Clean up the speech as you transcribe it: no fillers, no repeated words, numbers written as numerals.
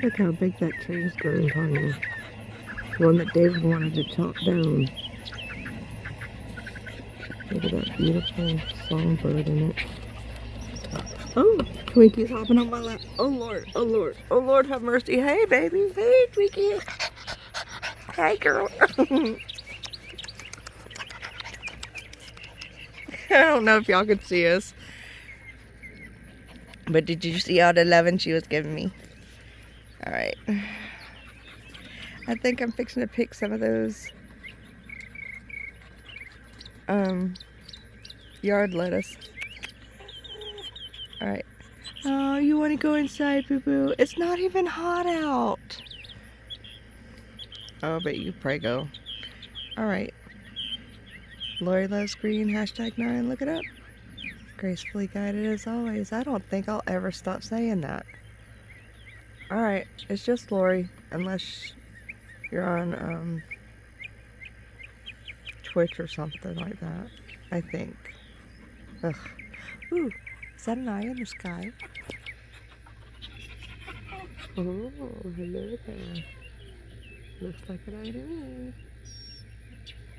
Look how big that tree is growing, Tanya. The one that David wanted to chop down. Look at that beautiful songbird in it. Oh, Twinkie's hopping on my lap. Oh Lord, oh Lord, oh Lord have mercy. Hey baby, hey Twinkie. Hey girl. I don't know if y'all could see us. But did you see all the loving she was giving me? Alright. I think I'm fixing to pick some of those yard lettuce. Alright. Oh, you want to go inside, boo-boo? It's not even hot out. Oh, but you pray go. Alright. Lori loves green, #9, look it up. Gracefully guided as always. I don't think I'll ever stop saying that. Alright, it's just Lori, unless you're on Twitch or something like that, I think. Ugh. Ooh, is that an eye in the sky? Oh, hello there. Looks like an eye to me.